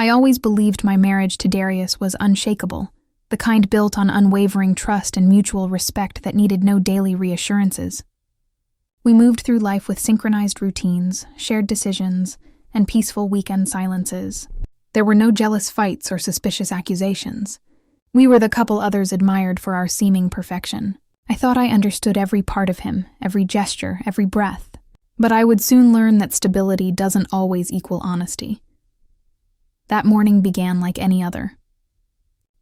I always believed my marriage to Darius was unshakable, the kind built on unwavering trust and mutual respect that needed no daily reassurances. We moved through life with synchronized routines, shared decisions, and peaceful weekend silences. There were no jealous fights or suspicious accusations. We were the couple others admired for our seeming perfection. I thought I understood every part of him, every gesture, every breath. But I would soon learn that stability doesn't always equal honesty. That morning began like any other.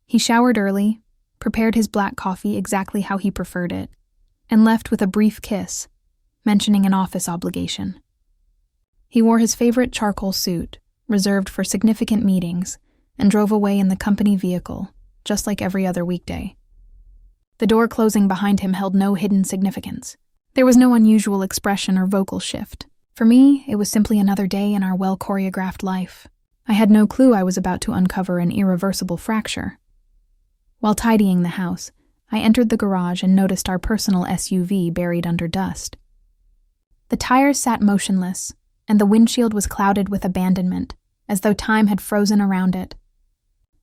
He showered early, prepared his black coffee exactly how he preferred it, and left with a brief kiss, mentioning an office obligation. He wore his favorite charcoal suit, reserved for significant meetings, and drove away in the company vehicle, just like every other weekday. The door closing behind him held no hidden significance. There was no unusual expression or vocal shift. For me, it was simply another day in our well-choreographed life. I had no clue I was about to uncover an irreversible fracture. While tidying the house, I entered the garage and noticed our personal SUV buried under dust. The tires sat motionless, and the windshield was clouded with abandonment, as though time had frozen around it.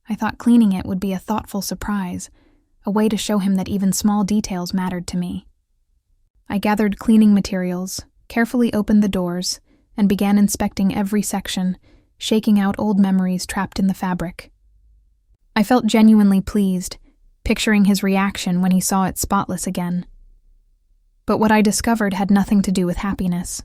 I thought cleaning it would be a thoughtful surprise, a way to show him that even small details mattered to me. I gathered cleaning materials, carefully opened the doors, and began inspecting every section, shaking out old memories trapped in the fabric. I felt genuinely pleased, picturing his reaction when he saw it spotless again. But what I discovered had nothing to do with happiness.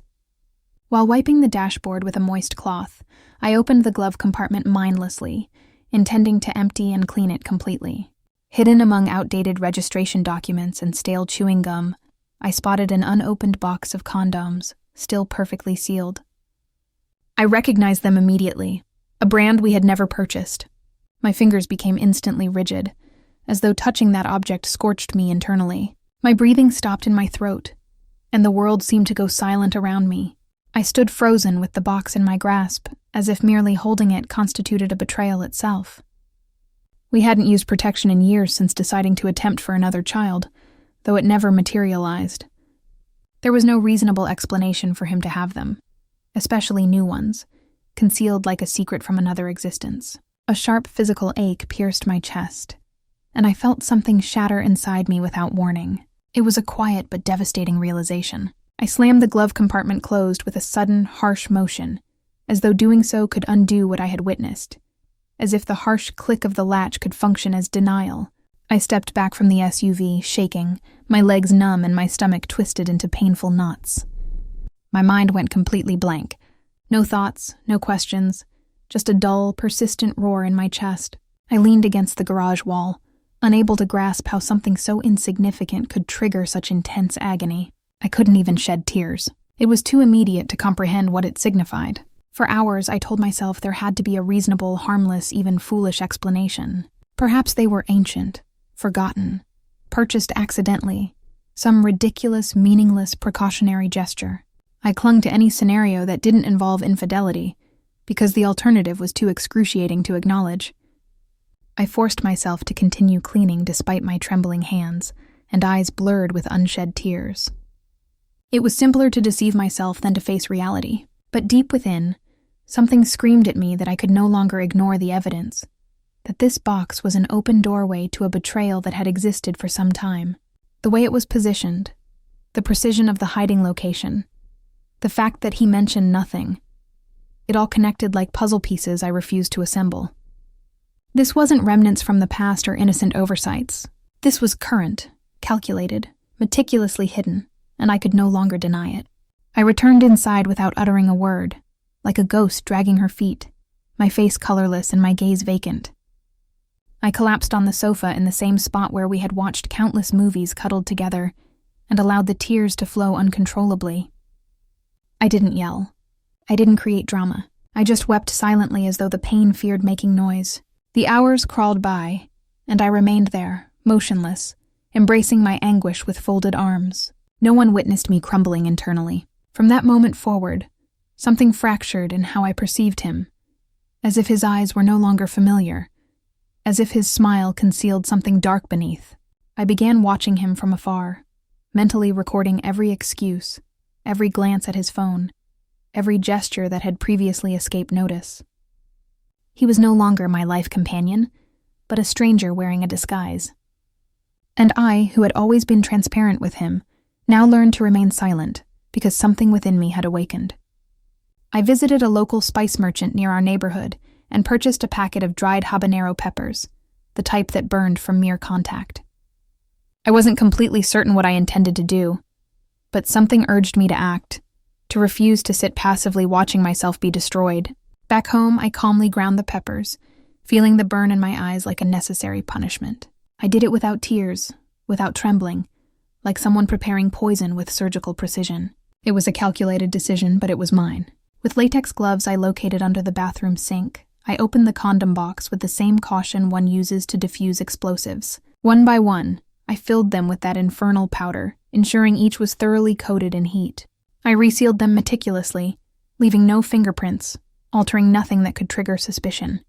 While wiping the dashboard with a moist cloth, I opened the glove compartment mindlessly, intending to empty and clean it completely. Hidden among outdated registration documents and stale chewing gum, I spotted an unopened box of condoms, still perfectly sealed. I recognized them immediately, a brand we had never purchased. My fingers became instantly rigid, as though touching that object scorched me internally. My breathing stopped in my throat, and the world seemed to go silent around me. I stood frozen with the box in my grasp, as if merely holding it constituted a betrayal itself. We hadn't used protection in years since deciding to attempt for another child, though it never materialized. There was no reasonable explanation for him to have them, especially new ones, concealed like a secret from another existence. A sharp physical ache pierced my chest, and I felt something shatter inside me without warning. It was a quiet but devastating realization. I slammed the glove compartment closed with a sudden, harsh motion, as though doing so could undo what I had witnessed, as if the harsh click of the latch could function as denial. I stepped back from the SUV, shaking, my legs numb and my stomach twisted into painful knots. My mind went completely blank. No thoughts, no questions, just a dull, persistent roar in my chest. I leaned against the garage wall, unable to grasp how something so insignificant could trigger such intense agony. I couldn't even shed tears. It was too immediate to comprehend what it signified. For hours, I told myself there had to be a reasonable, harmless, even foolish explanation. Perhaps they were ancient, forgotten, purchased accidentally, some ridiculous, meaningless precautionary gesture. I clung to any scenario that didn't involve infidelity, because the alternative was too excruciating to acknowledge. I forced myself to continue cleaning despite my trembling hands and eyes blurred with unshed tears. It was simpler to deceive myself than to face reality, but deep within, something screamed at me that I could no longer ignore the evidence, that this box was an open doorway to a betrayal that had existed for some time. The way it was positioned, the precision of the hiding location, the fact that he mentioned nothing, it all connected like puzzle pieces I refused to assemble. This wasn't remnants from the past or innocent oversights. This was current, calculated, meticulously hidden, and I could no longer deny it. I returned inside without uttering a word, like a ghost dragging her feet, my face colorless and my gaze vacant. I collapsed on the sofa in the same spot where we had watched countless movies cuddled together and allowed the tears to flow uncontrollably. I didn't yell. I didn't create drama. I just wept silently as though the pain feared making noise. The hours crawled by, and I remained there, motionless, embracing my anguish with folded arms. No one witnessed me crumbling internally. From that moment forward, something fractured in how I perceived him, as if his eyes were no longer familiar, as if his smile concealed something dark beneath. I began watching him from afar, mentally recording every excuse, every glance at his phone, every gesture that had previously escaped notice. He was no longer my life companion, but a stranger wearing a disguise. And I, who had always been transparent with him, now learned to remain silent because something within me had awakened. I visited a local spice merchant near our neighborhood and purchased a packet of dried habanero peppers, the type that burned from mere contact. I wasn't completely certain what I intended to do, but something urged me to act, to refuse to sit passively watching myself be destroyed. Back home, I calmly ground the peppers, feeling the burn in my eyes like a necessary punishment. I did it without tears, without trembling, like someone preparing poison with surgical precision. It was a calculated decision, but it was mine. With latex gloves I located under the bathroom sink, I opened the condom box with the same caution one uses to defuse explosives. One by one, I filled them with that infernal powder, ensuring each was thoroughly coated in heat. I resealed them meticulously, leaving no fingerprints, altering nothing that could trigger suspicion.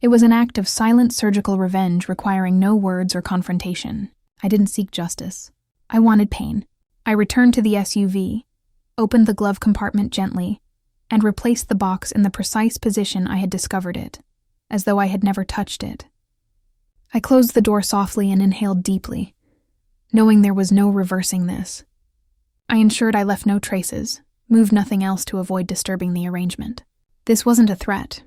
It was an act of silent surgical revenge requiring no words or confrontation. I didn't seek justice. I wanted pain. I returned to the SUV, opened the glove compartment gently, and replaced the box in the precise position I had discovered it, as though I had never touched it. I closed the door softly and inhaled deeply, knowing there was no reversing this. I ensured I left no traces, moved nothing else to avoid disturbing the arrangement. This wasn't a threat.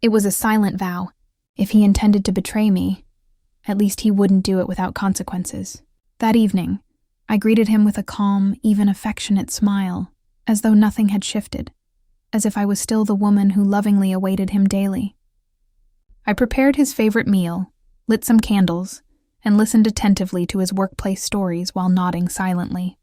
It was a silent vow. If he intended to betray me, at least he wouldn't do it without consequences. That evening, I greeted him with a calm, even affectionate smile, as though nothing had shifted, as if I was still the woman who lovingly awaited him daily. I prepared his favorite meal, lit some candles, and listened attentively to his workplace stories while nodding silently.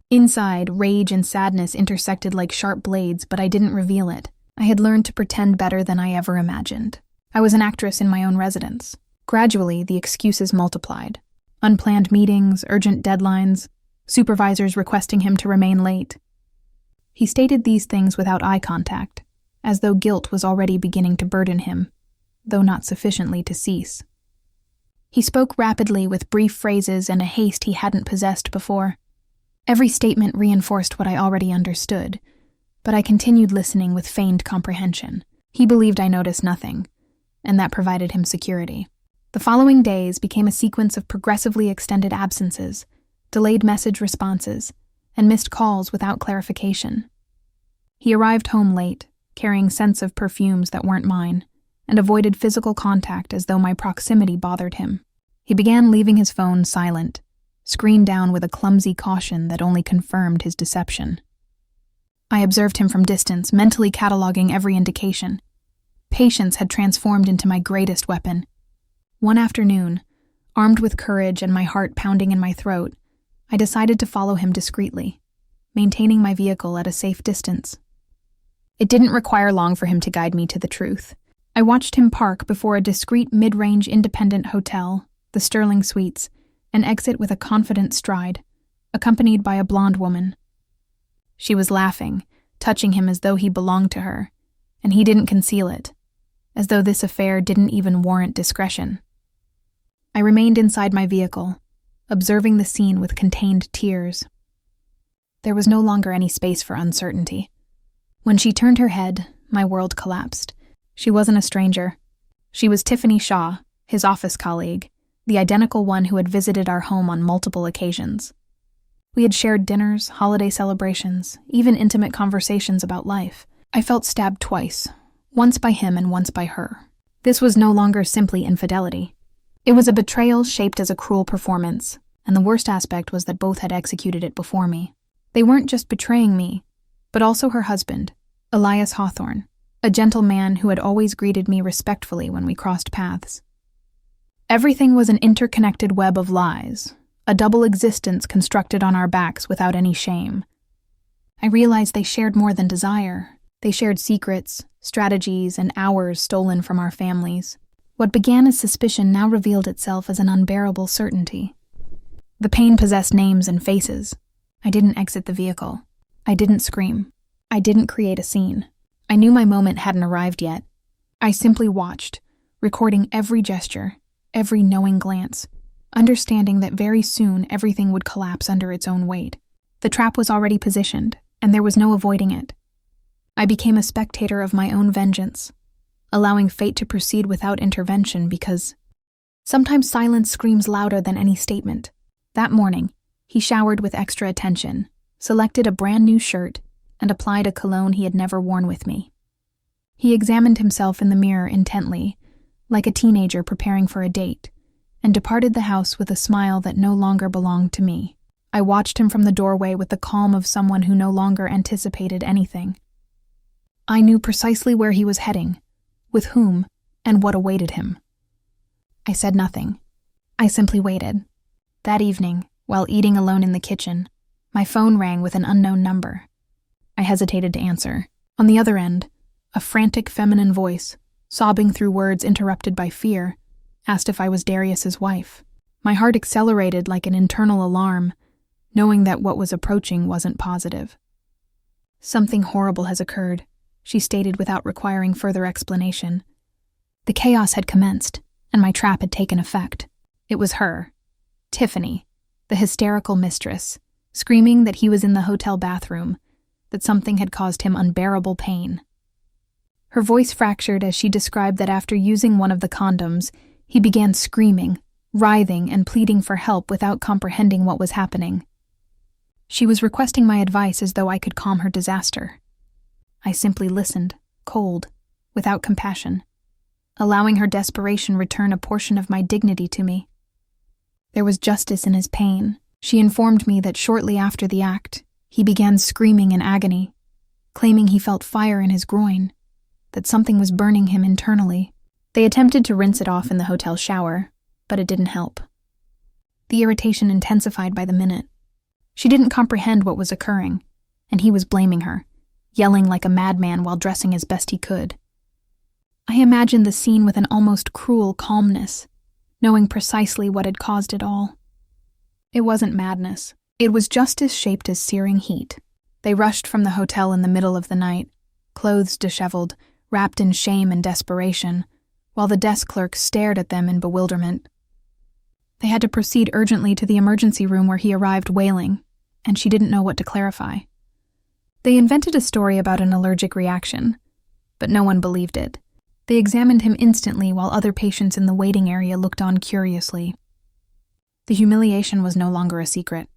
Inside, rage and sadness intersected like sharp blades, but I didn't reveal it. I had learned to pretend better than I ever imagined. I was an actress in my own residence. Gradually, the excuses multiplied. Unplanned meetings, urgent deadlines, supervisors requesting him to remain late. He stated these things without eye contact, as though guilt was already beginning to burden him, though not sufficiently to cease. He spoke rapidly with brief phrases and a haste he hadn't possessed before. Every statement reinforced what I already understood, but I continued listening with feigned comprehension. He believed I noticed nothing, and that provided him security. The following days became a sequence of progressively extended absences, delayed message responses, and missed calls without clarification. He arrived home late, carrying scents of perfumes that weren't mine, and avoided physical contact as though my proximity bothered him. He began leaving his phone silent, screened down with a clumsy caution that only confirmed his deception. I observed him from distance, mentally cataloging every indication. Patience had transformed into my greatest weapon. One afternoon, armed with courage and my heart pounding in my throat, I decided to follow him discreetly, maintaining my vehicle at a safe distance. It didn't require long for him to guide me to the truth. I watched him park before a discreet mid-range independent hotel, the Sterling Suites, and exit with a confident stride, accompanied by a blonde woman. She was laughing, touching him as though he belonged to her, and he didn't conceal it, as though this affair didn't even warrant discretion. I remained inside my vehicle, observing the scene with contained tears. There was no longer any space for uncertainty. When she turned her head, my world collapsed. She wasn't a stranger. She was Tiffany Shaw, his office colleague, the identical one who had visited our home on multiple occasions. We had shared dinners, holiday celebrations, even intimate conversations about life. I felt stabbed twice, once by him and once by her. This was no longer simply infidelity. It was a betrayal shaped as a cruel performance, and the worst aspect was that both had executed it before me. They weren't just betraying me, but also her husband, Elias Hawthorne, a gentle man who had always greeted me respectfully when we crossed paths. Everything was an interconnected web of lies, a double existence constructed on our backs without any shame. I realized they shared more than desire. They shared secrets, strategies, and hours stolen from our families. What began as suspicion now revealed itself as an unbearable certainty. The pain possessed names and faces. I didn't exit the vehicle. I didn't scream. I didn't create a scene. I knew my moment hadn't arrived yet. I simply watched, recording every gesture, every knowing glance, understanding that very soon everything would collapse under its own weight. The trap was already positioned, and there was no avoiding it. I became a spectator of my own vengeance, allowing fate to proceed without intervention because sometimes silence screams louder than any statement. That morning, he showered with extra attention, selected a brand new shirt, and applied a cologne he had never worn with me. He examined himself in the mirror intently, like a teenager preparing for a date, and departed the house with a smile that no longer belonged to me. I watched him from the doorway with the calm of someone who no longer anticipated anything. I knew precisely where he was heading, with whom, and what awaited him. I said nothing. I simply waited. That evening, while eating alone in the kitchen, my phone rang with an unknown number. I hesitated to answer. On the other end, a frantic feminine voice, sobbing through words interrupted by fear, asked if I was Darius's wife. My heart accelerated like an internal alarm, knowing that what was approaching wasn't positive. "Something horrible has occurred," she stated without requiring further explanation. The chaos had commenced, and my trap had taken effect. It was her, Tiffany, the hysterical mistress, screaming that he was in the hotel bathroom, that something had caused him unbearable pain. Her voice fractured as she described that after using one of the condoms, he began screaming, writhing, and pleading for help without comprehending what was happening. She was requesting my advice as though I could calm her disaster. I simply listened, cold, without compassion, allowing her desperation return a portion of my dignity to me. There was justice in his pain. She informed me that shortly after the act, he began screaming in agony, claiming he felt fire in his groin, that something was burning him internally. They attempted to rinse it off in the hotel shower, but it didn't help. The irritation intensified by the minute. She didn't comprehend what was occurring, and he was blaming her, yelling like a madman while dressing as best he could. I imagined the scene with an almost cruel calmness, knowing precisely what had caused it all. It wasn't madness. It was justice shaped as searing heat. They rushed from the hotel in the middle of the night, clothes disheveled, wrapped in shame and desperation, while the desk clerk stared at them in bewilderment. They had to proceed urgently to the emergency room where he arrived wailing, and she didn't know what to clarify. They invented a story about an allergic reaction, but no one believed it. They examined him instantly while other patients in the waiting area looked on curiously. The humiliation was no longer a secret.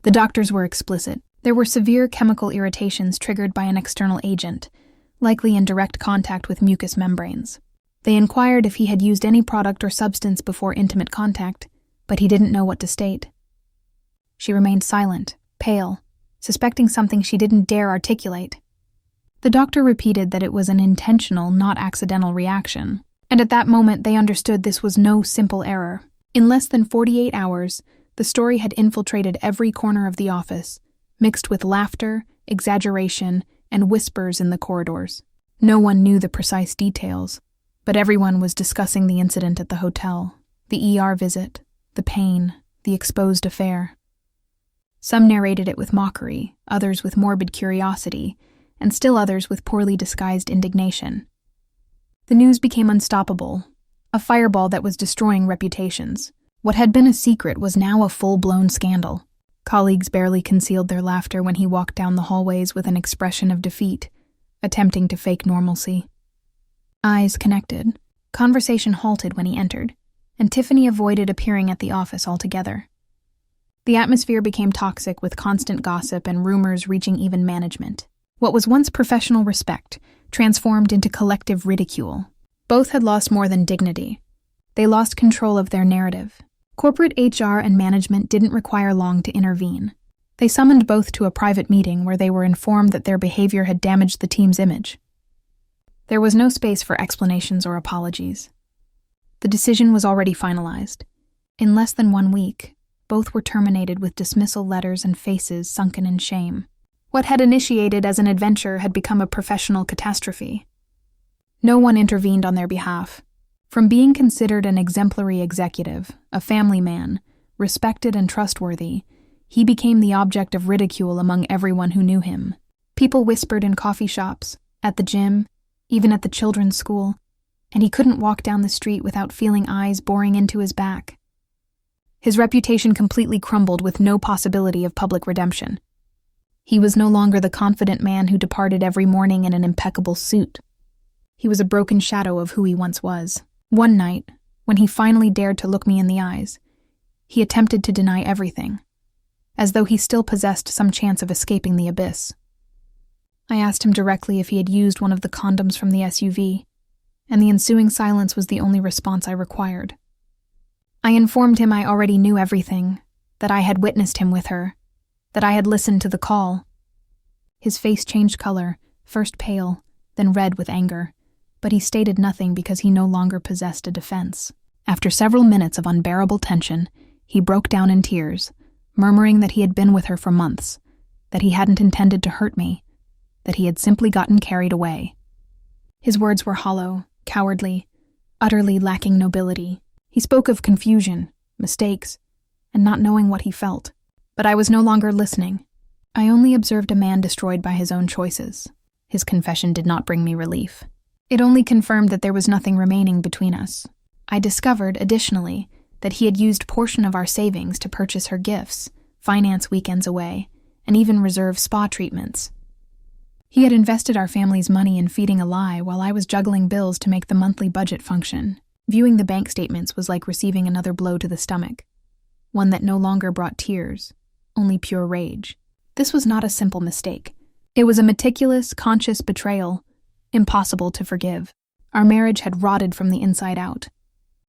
The doctors were explicit. There were severe chemical irritations triggered by an external agent, likely in direct contact with mucous membranes. They inquired if he had used any product or substance before intimate contact, but he didn't know what to state. She remained silent, pale, suspecting something she didn't dare articulate. The doctor repeated that it was an intentional, not accidental reaction, and at that moment they understood this was no simple error. In less than 48 hours, the story had infiltrated every corner of the office, mixed with laughter, exaggeration, and whispers in the corridors. No one knew the precise details, but everyone was discussing the incident at the hotel, the ER visit, the pain, the exposed affair. Some narrated it with mockery, others with morbid curiosity, and still others with poorly disguised indignation. The news became unstoppable, a fireball that was destroying reputations. What had been a secret was now a full-blown scandal. Colleagues barely concealed their laughter when he walked down the hallways with an expression of defeat, attempting to fake normalcy. Eyes connected. Conversation halted when he entered, and Tiffany avoided appearing at the office altogether. The atmosphere became toxic with constant gossip and rumors reaching even management. What was once professional respect transformed into collective ridicule. Both had lost more than dignity. They lost control of their narrative. Corporate HR and management didn't require long to intervene. They summoned both to a private meeting where they were informed that their behavior had damaged the team's image. There was no space for explanations or apologies. The decision was already finalized. In less than 1 week, both were terminated with dismissal letters and faces sunken in shame. What had initiated as an adventure had become a professional catastrophe. No one intervened on their behalf. From being considered an exemplary executive, a family man, respected and trustworthy, he became the object of ridicule among everyone who knew him. People whispered in coffee shops, at the gym, even at the children's school, and he couldn't walk down the street without feeling eyes boring into his back. His reputation completely crumbled with no possibility of public redemption. He was no longer the confident man who departed every morning in an impeccable suit. He was a broken shadow of who he once was. One night, when he finally dared to look me in the eyes, he attempted to deny everything, as though he still possessed some chance of escaping the abyss. I asked him directly if he had used one of the condoms from the SUV, and the ensuing silence was the only response I required. I informed him I already knew everything, that I had witnessed him with her, that I had listened to the call. His face changed color, first pale, then red with anger, but he stated nothing because he no longer possessed a defense. After several minutes of unbearable tension, he broke down in tears, murmuring that he had been with her for months, that he hadn't intended to hurt me, that he had simply gotten carried away. His words were hollow, cowardly, utterly lacking nobility. He spoke of confusion, mistakes, and not knowing what he felt. But I was no longer listening. I only observed a man destroyed by his own choices. His confession did not bring me relief. It only confirmed that there was nothing remaining between us. I discovered, additionally, that he had used portion of our savings to purchase her gifts, finance weekends away, and even reserve spa treatments. He had invested our family's money in feeding a lie while I was juggling bills to make the monthly budget function. Viewing the bank statements was like receiving another blow to the stomach, one that no longer brought tears, only pure rage. This was not a simple mistake. It was a meticulous, conscious betrayal, impossible to forgive. Our marriage had rotted from the inside out.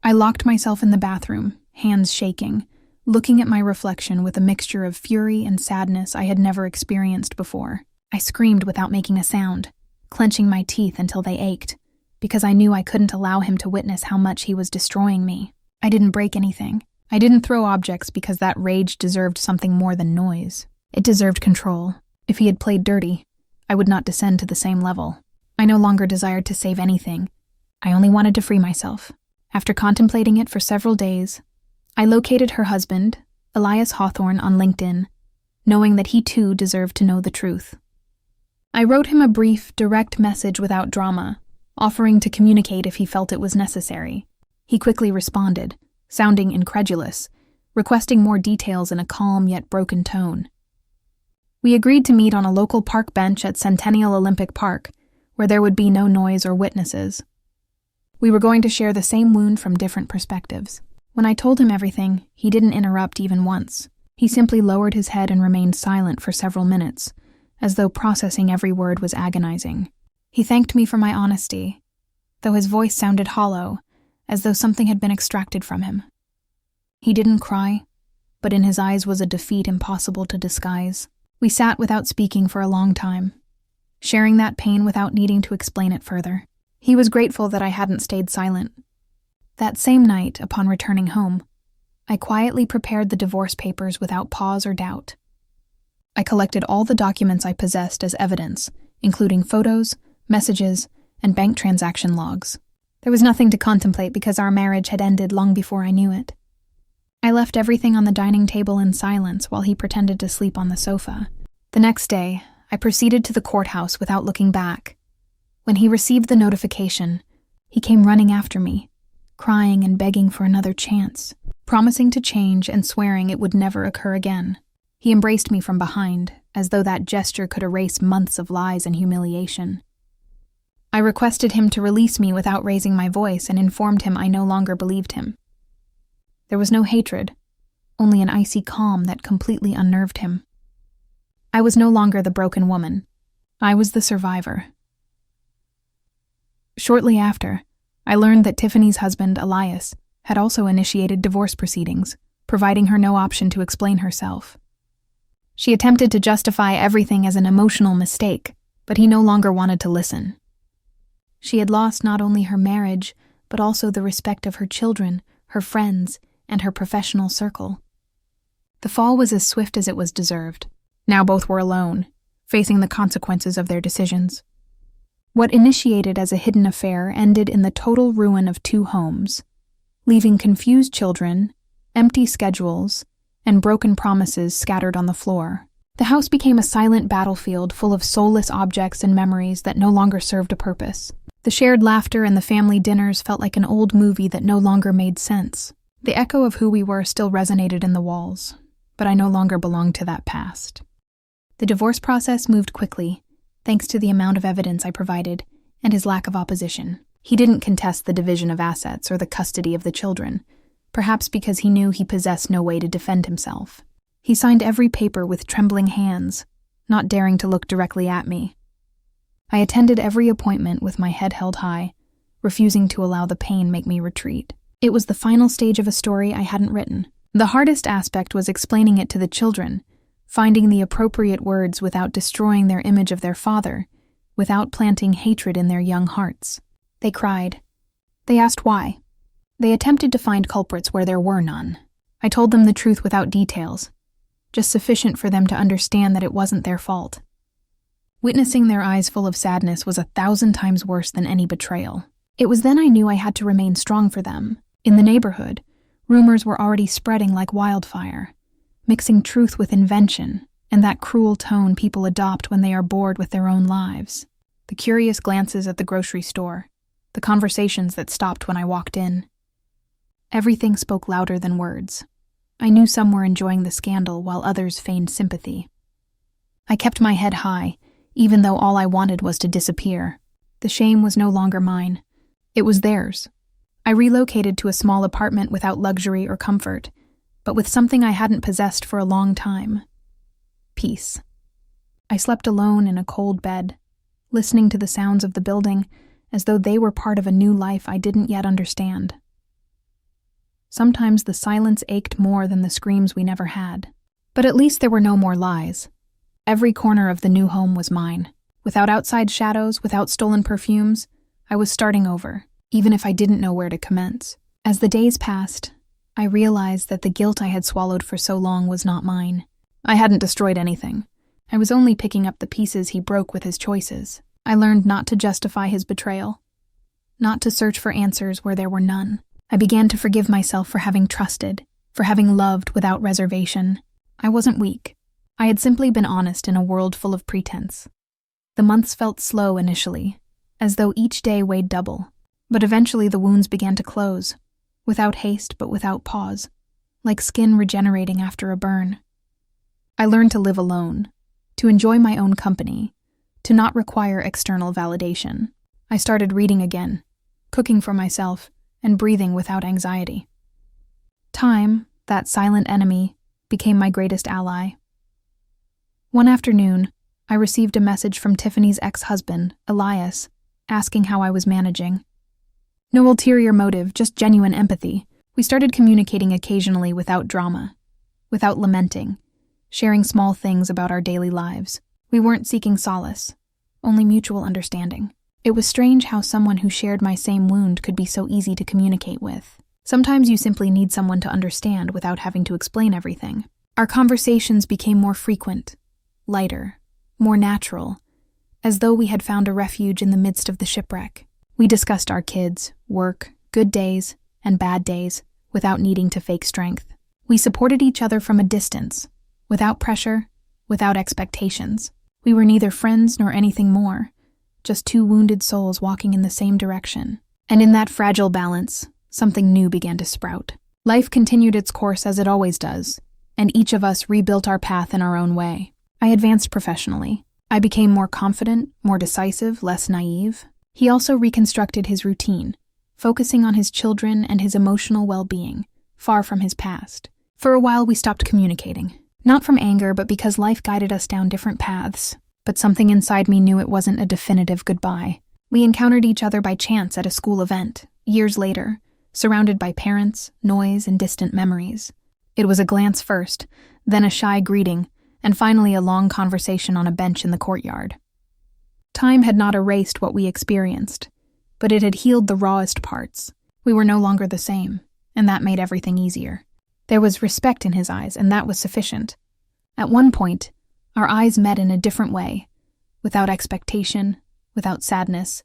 I locked myself in the bathroom, hands shaking, looking at my reflection with a mixture of fury and sadness I had never experienced before. I screamed without making a sound, clenching my teeth until they ached, because I knew I couldn't allow him to witness how much he was destroying me. I didn't break anything. I didn't throw objects because that rage deserved something more than noise. It deserved control. If he had played dirty, I would not descend to the same level. I no longer desired to save anything. I only wanted to free myself. After contemplating it for several days, I located her husband, Elias Hawthorne, on LinkedIn, knowing that he too deserved to know the truth. I wrote him a brief, direct message without drama, offering to communicate if he felt it was necessary. He quickly responded, sounding incredulous, requesting more details in a calm yet broken tone. We agreed to meet on a local park bench at Centennial Olympic Park, where there would be no noise or witnesses. We were going to share the same wound from different perspectives. When I told him everything, he didn't interrupt even once. He simply lowered his head and remained silent for several minutes, as though processing every word was agonizing. He thanked me for my honesty, though his voice sounded hollow, as though something had been extracted from him. He didn't cry, but in his eyes was a defeat impossible to disguise. We sat without speaking for a long time, sharing that pain without needing to explain it further. He was grateful that I hadn't stayed silent. That same night, upon returning home, I quietly prepared the divorce papers without pause or doubt. I collected all the documents I possessed as evidence, including photos, messages, and bank transaction logs. There was nothing to contemplate because our marriage had ended long before I knew it. I left everything on the dining table in silence while he pretended to sleep on the sofa. The next day, I proceeded to the courthouse without looking back. When he received the notification, he came running after me, crying and begging for another chance, promising to change and swearing it would never occur again. He embraced me from behind, as though that gesture could erase months of lies and humiliation. I requested him to release me without raising my voice and informed him I no longer believed him. There was no hatred, only an icy calm that completely unnerved him. I was no longer the broken woman. I was the survivor. Shortly after, I learned that Tiffany's husband, Elias, had also initiated divorce proceedings, providing her no option to explain herself. She attempted to justify everything as an emotional mistake, but he no longer wanted to listen. She had lost not only her marriage, but also the respect of her children, her friends, and her professional circle. The fall was as swift as it was deserved. Now both were alone, facing the consequences of their decisions. What initiated as a hidden affair ended in the total ruin of 2 homes, leaving confused children, empty schedules, and broken promises scattered on the floor. The house became a silent battlefield full of soulless objects and memories that no longer served a purpose. The shared laughter and the family dinners felt like an old movie that no longer made sense. The echo of who we were still resonated in the walls, but I no longer belonged to that past. The divorce process moved quickly, thanks to the amount of evidence I provided, and his lack of opposition. He didn't contest the division of assets or the custody of the children, perhaps because he knew he possessed no way to defend himself. He signed every paper with trembling hands, not daring to look directly at me. I attended every appointment with my head held high, refusing to allow the pain make me retreat. It was the final stage of a story I hadn't written. The hardest aspect was explaining it to the children, finding the appropriate words without destroying their image of their father, without planting hatred in their young hearts. They cried. They asked why. They attempted to find culprits where there were none. I told them the truth without details, just sufficient for them to understand that it wasn't their fault. Witnessing their eyes full of sadness was 1,000 times worse than any betrayal. It was then I knew I had to remain strong for them. In the neighborhood, rumors were already spreading like wildfire, mixing truth with invention and that cruel tone people adopt when they are bored with their own lives. The curious glances at the grocery store, the conversations that stopped when I walked in. Everything spoke louder than words. I knew some were enjoying the scandal while others feigned sympathy. I kept my head high, even though all I wanted was to disappear. The shame was no longer mine. It was theirs. I relocated to a small apartment without luxury or comfort, but with something I hadn't possessed for a long time. Peace. I slept alone in a cold bed, listening to the sounds of the building as though they were part of a new life I didn't yet understand. Sometimes the silence ached more than the screams we never had. But at least there were no more lies. Every corner of the new home was mine. Without outside shadows, without stolen perfumes, I was starting over, even if I didn't know where to commence. As the days passed, I realized that the guilt I had swallowed for so long was not mine. I hadn't destroyed anything. I was only picking up the pieces he broke with his choices. I learned not to justify his betrayal, not to search for answers where there were none. I began to forgive myself for having trusted, for having loved without reservation. I wasn't weak. I had simply been honest in a world full of pretense. The months felt slow initially, as though each day weighed double, but eventually the wounds began to close, without haste but without pause, like skin regenerating after a burn. I learned to live alone, to enjoy my own company, to not require external validation. I started reading again, cooking for myself, and breathing without anxiety. Time, that silent enemy, became my greatest ally. One afternoon, I received a message from Tiffany's ex-husband, Elias, asking how I was managing. No ulterior motive, just genuine empathy. We started communicating occasionally without drama, without lamenting, sharing small things about our daily lives. We weren't seeking solace, only mutual understanding. It was strange how someone who shared my same wound could be so easy to communicate with. Sometimes you simply need someone to understand without having to explain everything. Our conversations became more frequent, lighter, more natural, as though we had found a refuge in the midst of the shipwreck. We discussed our kids, work, good days, and bad days, without needing to fake strength. We supported each other from a distance, without pressure, without expectations. We were neither friends nor anything more, just two wounded souls walking in the same direction. And in that fragile balance, something new began to sprout. Life continued its course as it always does, and each of us rebuilt our path in our own way. I advanced professionally. I became more confident, more decisive, less naive. He also reconstructed his routine, focusing on his children and his emotional well-being, far from his past. For a while, we stopped communicating. Not from anger, but because life guided us down different paths. But something inside me knew it wasn't a definitive goodbye. We encountered each other by chance at a school event, years later, surrounded by parents, noise, and distant memories. It was a glance first, then a shy greeting, and finally a long conversation on a bench in the courtyard. Time had not erased what we experienced, but it had healed the rawest parts. We were no longer the same, and that made everything easier. There was respect in his eyes, and that was sufficient. At one point, our eyes met in a different way, without expectation, without sadness,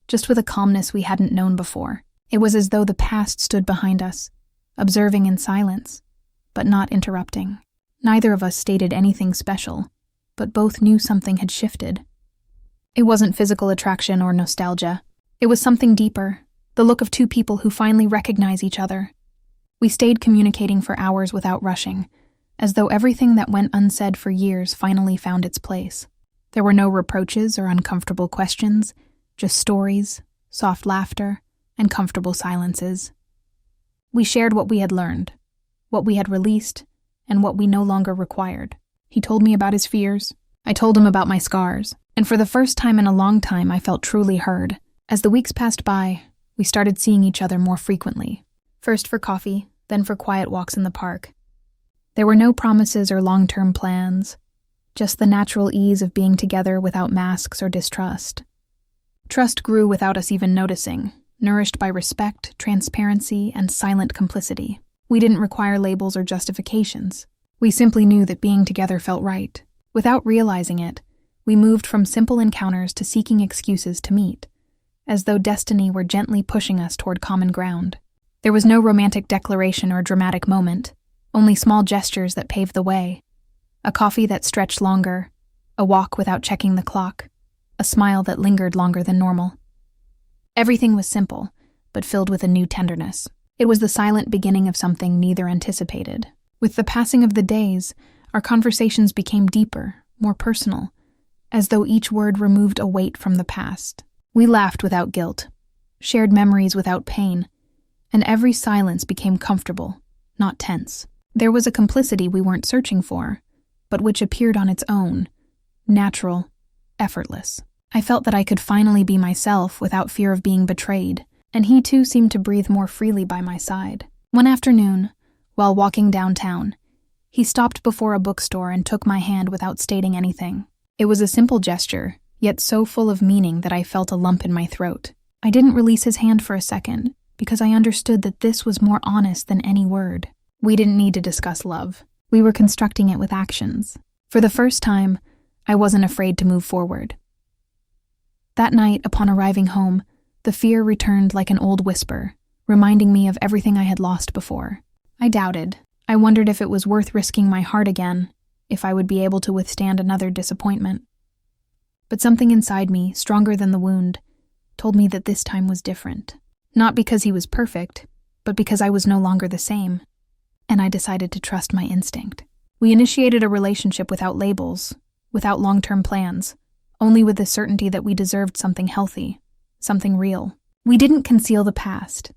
just with a calmness we hadn't known before. It was as though the past stood behind us, observing in silence, but not interrupting. Neither of us stated anything special, but both knew something had shifted. It wasn't physical attraction or nostalgia. It was something deeper, the look of two people who finally recognize each other. We stayed communicating for hours without rushing, as though everything that went unsaid for years finally found its place. There were no reproaches or uncomfortable questions, just stories, soft laughter, and comfortable silences. We shared what we had learned, what we had released, and what we no longer required. He told me about his fears. I told him about my scars. And for the first time in a long time, I felt truly heard. As the weeks passed by, we started seeing each other more frequently. First for coffee, then for quiet walks in the park. There were no promises or long-term plans, just the natural ease of being together without masks or distrust. Trust grew without us even noticing, nourished by respect, transparency, and silent complicity. We didn't require labels or justifications. We simply knew that being together felt right. Without realizing it, we moved from simple encounters to seeking excuses to meet, as though destiny were gently pushing us toward common ground. There was no romantic declaration or dramatic moment, only small gestures that paved the way. A coffee that stretched longer, a walk without checking the clock, a smile that lingered longer than normal. Everything was simple, but filled with a new tenderness. It was the silent beginning of something neither anticipated. With the passing of the days, our conversations became deeper, more personal, as though each word removed a weight from the past. We laughed without guilt, shared memories without pain, and every silence became comfortable, not tense. There was a complicity we weren't searching for, but which appeared on its own, natural, effortless. I felt that I could finally be myself without fear of being betrayed, and he too seemed to breathe more freely by my side. One afternoon, while walking downtown, he stopped before a bookstore and took my hand without stating anything. It was a simple gesture, yet so full of meaning that I felt a lump in my throat. I didn't release his hand for a second, because I understood that this was more honest than any word. We didn't need to discuss love. We were constructing it with actions. For the first time, I wasn't afraid to move forward. That night, upon arriving home, the fear returned like an old whisper, reminding me of everything I had lost before. I doubted. I wondered if it was worth risking my heart again, if I would be able to withstand another disappointment. But something inside me, stronger than the wound, told me that this time was different. Not because he was perfect, but because I was no longer the same, and I decided to trust my instinct. We initiated a relationship without labels, without long-term plans, only with the certainty that we deserved something healthy, something real. We didn't conceal the past,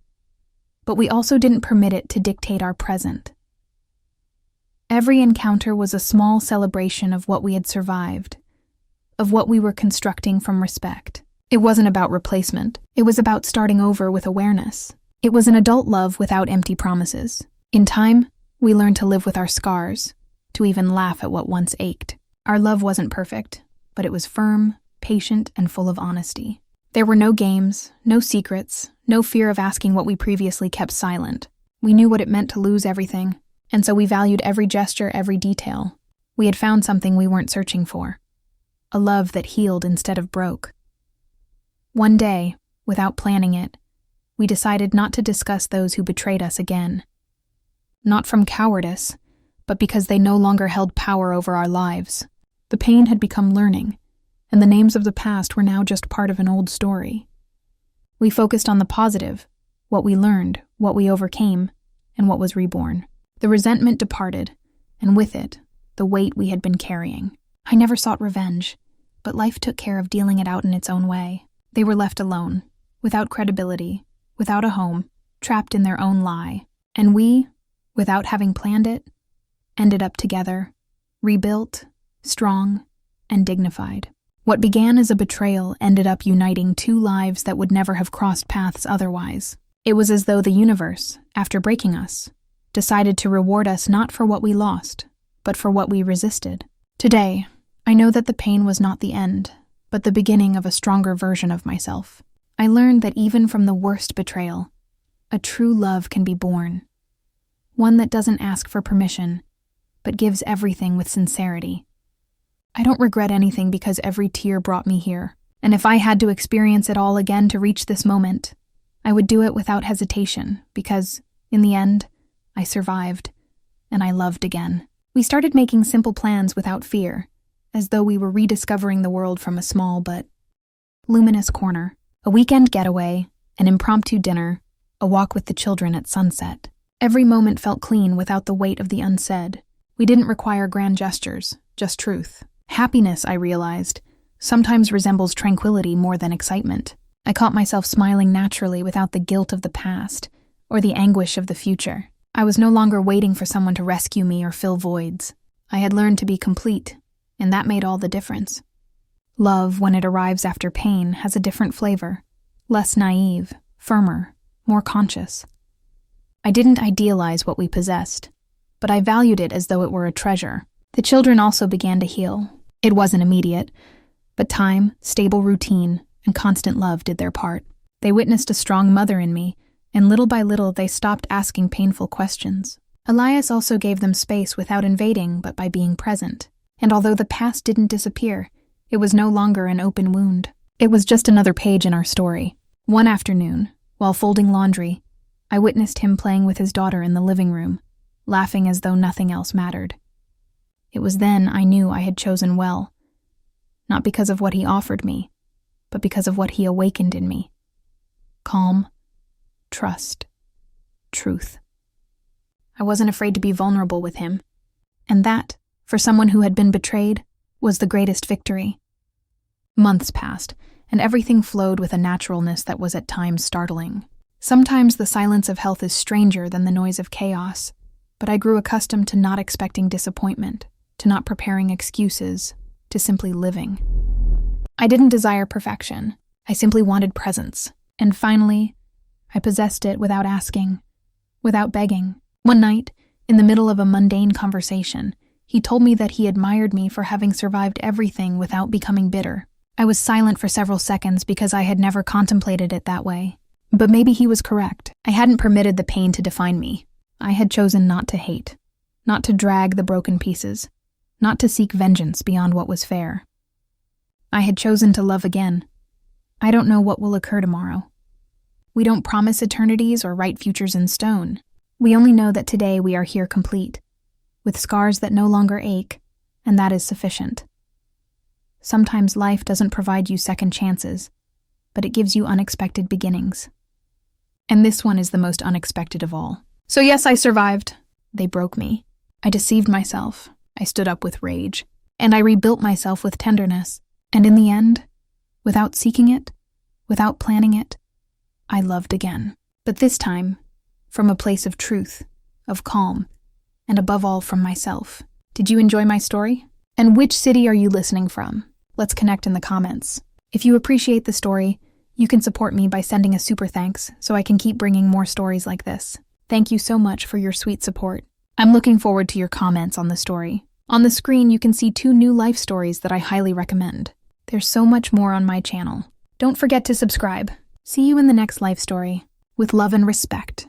but we also didn't permit it to dictate our present. Every encounter was a small celebration of what we had survived, of what we were constructing from respect. It wasn't about replacement. It was about starting over with awareness. It was an adult love without empty promises. In time, we learned to live with our scars, to even laugh at what once ached. Our love wasn't perfect, but it was firm, patient, and full of honesty. There were no games, no secrets, no fear of asking what we previously kept silent. We knew what it meant to lose everything, and so we valued every gesture, every detail. We had found something we weren't searching for. A love that healed instead of broke. One day, without planning it, we decided not to discuss those who betrayed us again. Not from cowardice, but because they no longer held power over our lives. The pain had become learning, and the names of the past were now just part of an old story. We focused on the positive, what we learned, what we overcame, and what was reborn. The resentment departed, and with it, the weight we had been carrying. I never sought revenge, but life took care of dealing it out in its own way. They were left alone, without credibility, without a home, trapped in their own lie. And we, without having planned it, ended up together, rebuilt, strong, and dignified. What began as a betrayal ended up uniting two lives that would never have crossed paths otherwise. It was as though the universe, after breaking us, decided to reward us not for what we lost, but for what we resisted. Today, I know that the pain was not the end, but the beginning of a stronger version of myself. I learned that even from the worst betrayal, a true love can be born. One that doesn't ask for permission, but gives everything with sincerity. I don't regret anything because every tear brought me here, and if I had to experience it all again to reach this moment, I would do it without hesitation because, in the end, I survived, and I loved again. We started making simple plans without fear, as though we were rediscovering the world from a small but luminous corner. A weekend getaway, an impromptu dinner, a walk with the children at sunset. Every moment felt clean without the weight of the unsaid. We didn't require grand gestures, just truth. Happiness, I realized, sometimes resembles tranquility more than excitement. I caught myself smiling naturally without the guilt of the past or the anguish of the future. I was no longer waiting for someone to rescue me or fill voids. I had learned to be complete, and that made all the difference. Love, when it arrives after pain, has a different flavor, less naive, firmer, more conscious. I didn't idealize what we possessed, but I valued it as though it were a treasure. The children also began to heal. It wasn't immediate, but time, stable routine, and constant love did their part. They witnessed a strong mother in me, and little by little they stopped asking painful questions. Elias also gave them space without invading, but by being present. And although the past didn't disappear, it was no longer an open wound. It was just another page in our story. One afternoon, while folding laundry, I witnessed him playing with his daughter in the living room, laughing as though nothing else mattered. It was then I knew I had chosen well, not because of what he offered me, but because of what he awakened in me. Calm, trust, truth. I wasn't afraid to be vulnerable with him, and that, for someone who had been betrayed, was the greatest victory. Months passed, and everything flowed with a naturalness that was at times startling. Sometimes the silence of health is stranger than the noise of chaos, but I grew accustomed to not expecting disappointment, to not preparing excuses, to simply living. I didn't desire perfection. I simply wanted presence. And finally, I possessed it without asking, without begging. One night, in the middle of a mundane conversation, he told me that he admired me for having survived everything without becoming bitter. I was silent for several seconds because I had never contemplated it that way. But maybe he was correct. I hadn't permitted the pain to define me. I had chosen not to hate, not to drag the broken pieces, not to seek vengeance beyond what was fair. I had chosen to love again. I don't know what will occur tomorrow. We don't promise eternities or write futures in stone. We only know that today we are here complete, with scars that no longer ache, and that is sufficient. Sometimes life doesn't provide you second chances, but it gives you unexpected beginnings. And this one is the most unexpected of all. So yes, I survived. They broke me. I deceived myself. I stood up with rage. And I rebuilt myself with tenderness. And in the end, without seeking it, without planning it, I loved again. But this time, from a place of truth, of calm, and above all from myself. Did you enjoy my story? And which city are you listening from? Let's connect in the comments. If you appreciate the story, you can support me by sending a super thanks so I can keep bringing more stories like this. Thank you so much for your sweet support. I'm looking forward to your comments on the story. On the screen, you can see 2 new life stories that I highly recommend. There's so much more on my channel. Don't forget to subscribe. See you in the next life story. With love and respect.